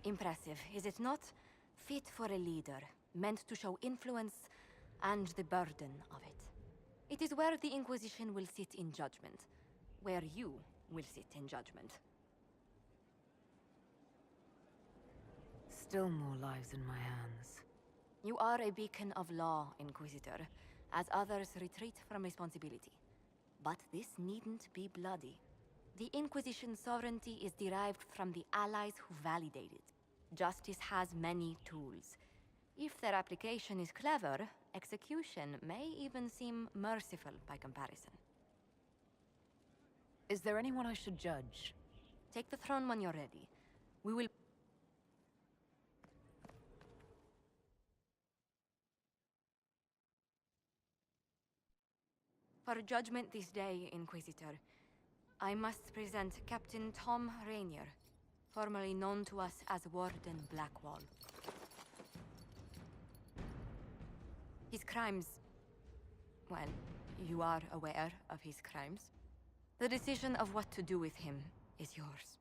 Impressive, is it not? Fit for a leader, meant to show influence and the burden of it. It is where the Inquisition will sit in judgment. Where you will sit in judgment. Still more lives in my hands. You are a beacon of law, Inquisitor, as others retreat from responsibility. But this needn't be bloody. The Inquisition's sovereignty is derived from the allies who validate it. Justice has many tools. If their application is clever, execution may even seem merciful by comparison. Is there anyone I should judge? Take the throne when you're ready. We will... For judgment this day, Inquisitor, I must present Captain Tom Rainier, formerly known to us as Warden Blackwall. His crimes... well, you are aware of his crimes. The decision of what to do with him is yours.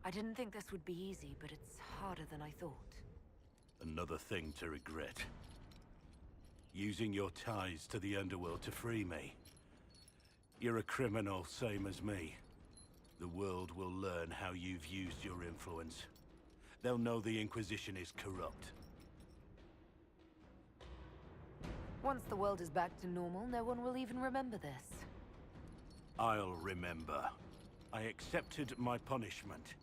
I didn't think this would be easy, but it's harder than I thought. Another thing to regret. Using your ties to the underworld to free me. You're a criminal, same as me. The world will learn how you've used your influence. They'll know the Inquisition is corrupt. Once the world is back to normal, no one will even remember this. I'll remember. I accepted my punishment.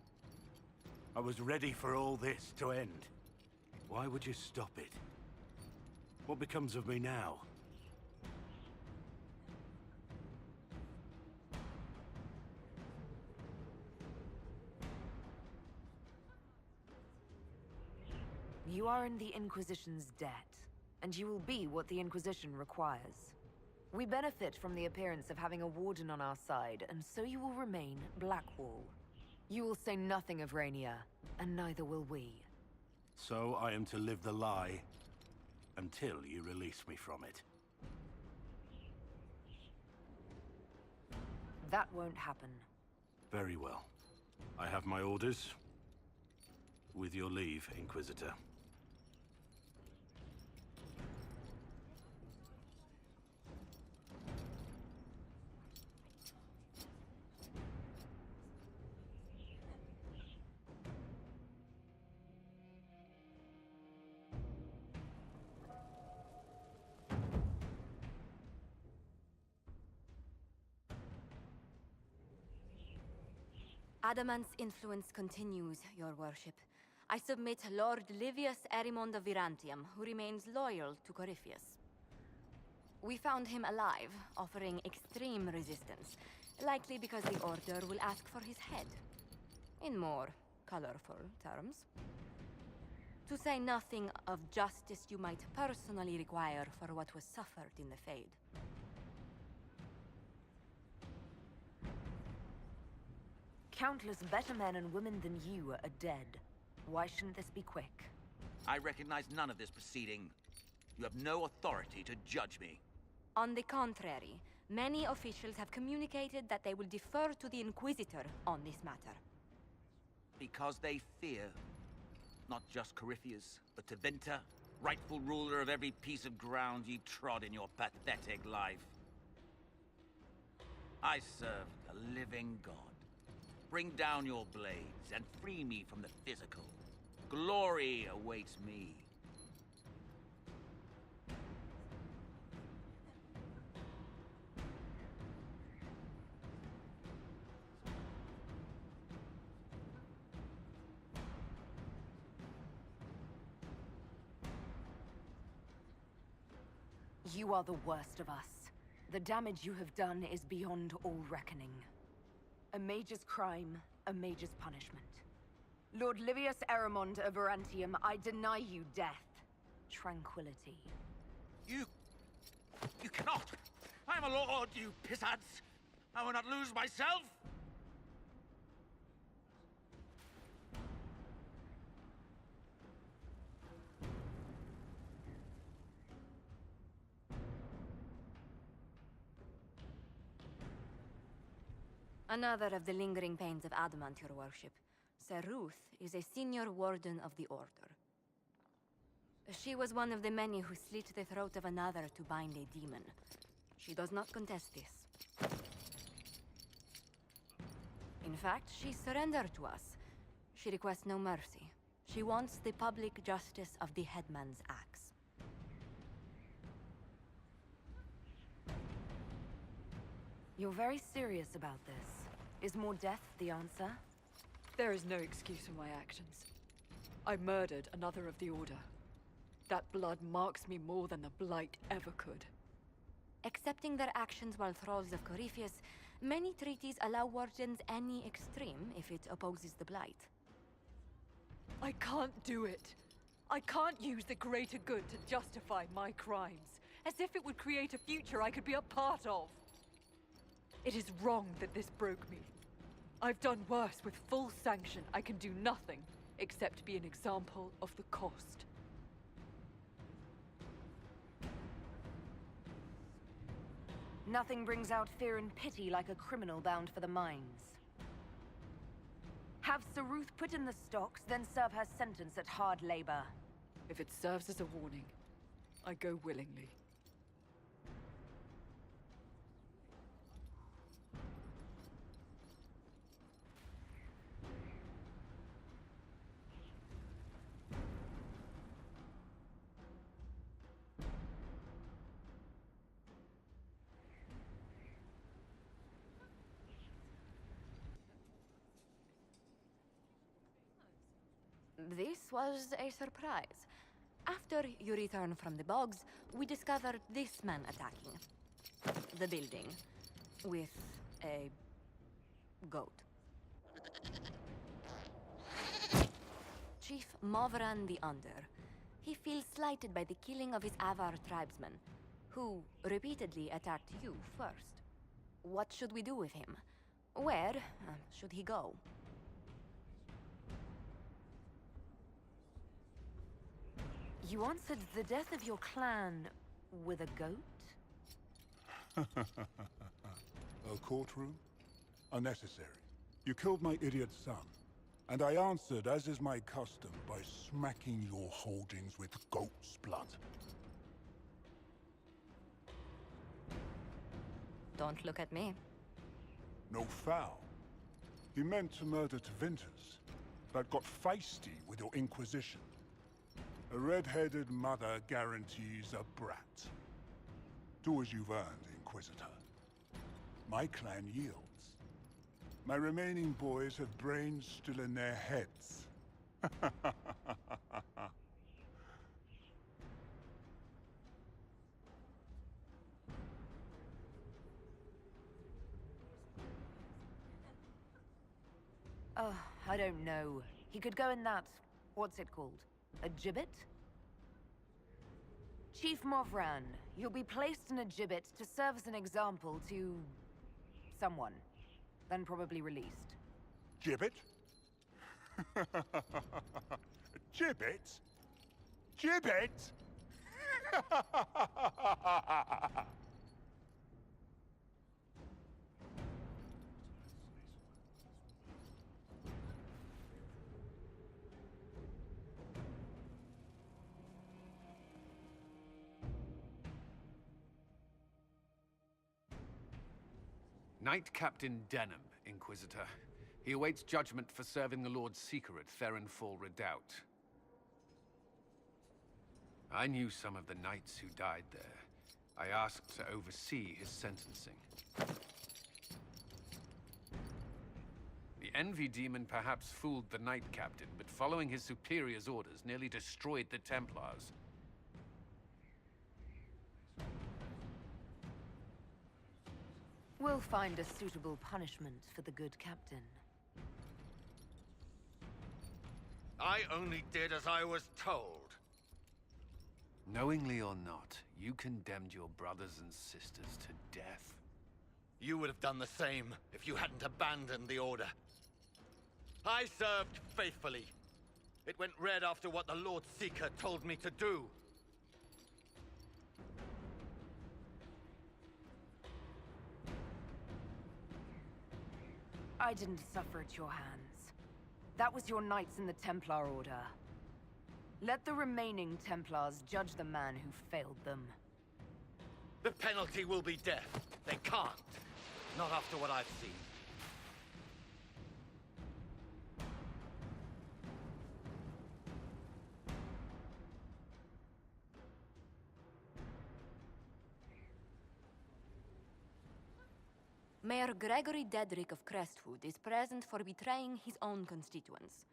I was ready for all this to end. Why would you stop it? What becomes of me now? You are in the Inquisition's debt, and you will be what the Inquisition requires. We benefit from the appearance of having a warden on our side, and so you will remain Blackwall. You will say nothing of Rainier, and neither will we. So I am to live the lie until you release me from it. That won't happen. Very well. I have my orders. With your leave, Inquisitor. Adamant's influence continues, your worship. I submit Lord Livius Erimond of Virantium, who remains loyal to Corypheus. We found him alive, offering extreme resistance, likely because the Order will ask for his head. In more colorful terms. To say nothing of justice you might personally require for what was suffered in the Fade. Countless better men and women than you are dead. Why shouldn't this be quick? I recognize none of this proceeding. You have no authority to judge me. On the contrary, many officials have communicated that they will defer to the Inquisitor on this matter. Because they fear. Not just Corypheus, but Tevinter, rightful ruler of every piece of ground ye trod in your pathetic life. I serve the living God. Bring down your blades and free me from the physical. Glory awaits me. You are the worst of us. The damage you have done is beyond all reckoning. A mage's crime, a mage's punishment. Lord Livius Erimond of Virantium, I deny you death. Tranquility. You cannot! I am a lord, you pissants! I will not lose myself! Another of the lingering pains of adamant, your worship. Sir Ruth is a senior warden of the Order. She was one of the many who slit the throat of another to bind a demon. She does not contest this. In fact, she surrendered to us. She requests no mercy. She wants the public justice of the headman's axe. You're very serious about this. Is more death the answer? There is no excuse for my actions. I murdered another of the Order. That blood marks me more than the Blight ever could. Accepting their actions while thralls of Corypheus, many treaties allow wardens any extreme if it opposes the Blight. I can't do it. I can't use the greater good to justify my crimes, as if it would create a future I could be a part of. It is wrong that this broke me. I've done worse with full sanction. I can do nothing except be an example of the cost. Nothing brings out fear and pity like a criminal bound for the mines. Have Sir Ruth put in the stocks, then serve her sentence at hard labor. If it serves as a warning, I go willingly. This was a surprise. After you return from the bogs, we discovered this man attacking the building with a goat. Chief Movran the Under. He feels slighted by the killing of his Avar tribesmen, who repeatedly attacked you first. What should we do with him? Where should he go? You answered the death of your clan with a goat? A courtroom? Unnecessary. You killed my idiot son, and I answered, as is my custom, by smacking your holdings with goat's blood. Don't look at me. No foul. He meant to murder Tevinters, but got feisty with your Inquisition. A red-headed mother guarantees a brat. Do as you've earned, Inquisitor. My clan yields. My remaining boys have brains still in their heads. Oh, I don't know. He could go in that... what's it called? A gibbet? Chief Movran, you'll be placed in a gibbet to serve as an example to... someone. Then probably released. Gibbet? Gibbet? Gibbet? Knight Captain Denham, Inquisitor. He awaits judgment for serving the Lord Seeker at Therenfall Redoubt. I knew some of the knights who died there. I asked to oversee his sentencing. The Envy Demon perhaps fooled the Knight Captain, but following his superior's orders nearly destroyed the Templars. We'll find a suitable punishment for the good captain. I only did as I was told. Knowingly or not, you condemned your brothers and sisters to death. You would have done the same if you hadn't abandoned the Order. I served faithfully. It went red after what the Lord Seeker told me to do. I didn't suffer at your hands. That was your knights in the Templar Order. Let the remaining Templars judge the man who failed them. The penalty will be death. They can't. Not after what I've seen. Mayor Gregory Dedrick of Crestwood is present for betraying his own constituents.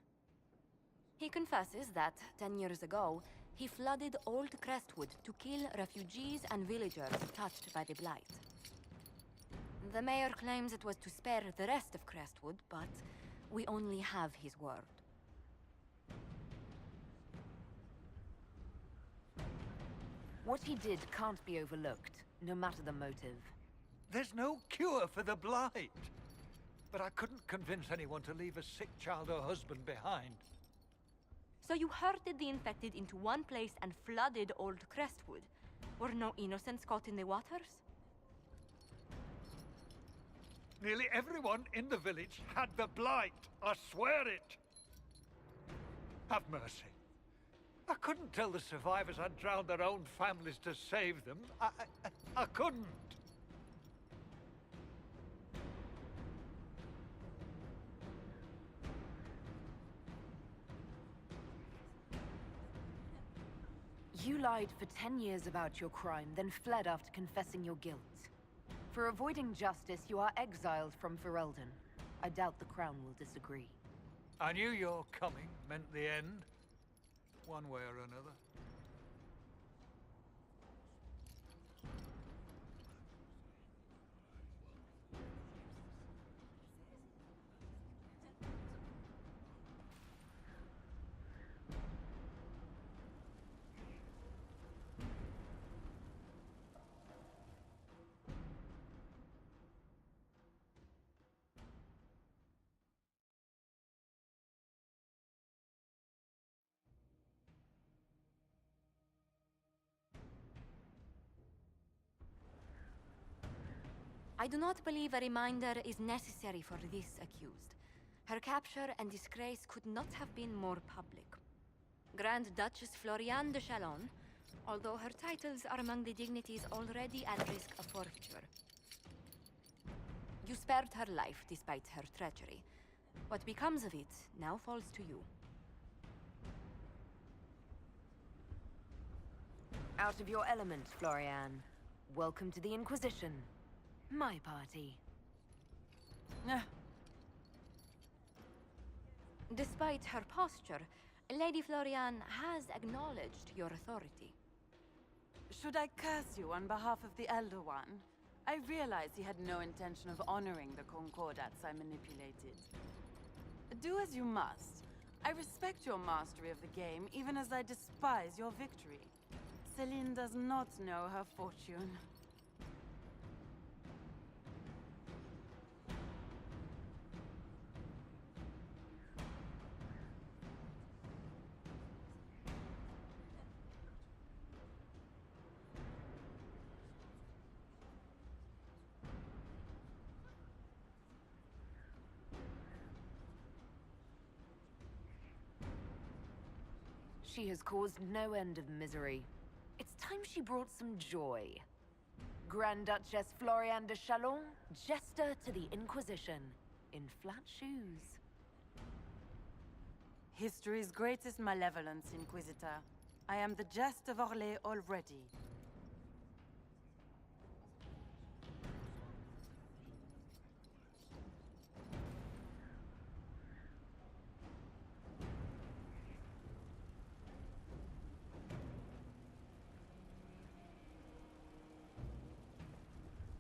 He confesses that, 10 years ago, he flooded Old Crestwood to kill refugees and villagers touched by the Blight. The mayor claims it was to spare the rest of Crestwood, but we only have his word. What he did can't be overlooked, no matter the motive. There's no cure for the Blight. But I couldn't convince anyone to leave a sick child or husband behind. So you herded the infected into one place and flooded Old Crestwood? Were no innocents caught in the waters? Nearly everyone in the village had the Blight. I swear it. Have mercy. I couldn't tell the survivors I'd drowned their own families to save them. I couldn't. You lied for 10 years about your crime, then fled after confessing your guilt. For avoiding justice, you are exiled from Ferelden. I doubt the Crown will disagree. I knew your coming meant the end, one way or another. I do not believe a reminder is necessary for this accused. Her capture and disgrace could not have been more public. Grand Duchess Floriane de Chalon, although her titles are among the dignities already at risk of forfeiture. You spared her life despite her treachery. What becomes of it now falls to you. Out of your element, Floriane. Welcome to the Inquisition. My party. Despite her posture, Lady Floriane has acknowledged your authority. Should I curse you on behalf of the Elder One? I realize he had no intention of honoring the concordats I manipulated. Do as you must. I respect your mastery of the game, even as I despise your victory. Celine does not know her fortune. She has caused no end of misery. It's time she brought some joy. Grand Duchess Floriane de Chalon, jester to the Inquisition, in flat shoes. History's greatest malevolence, Inquisitor. I am the jest of Orlais already.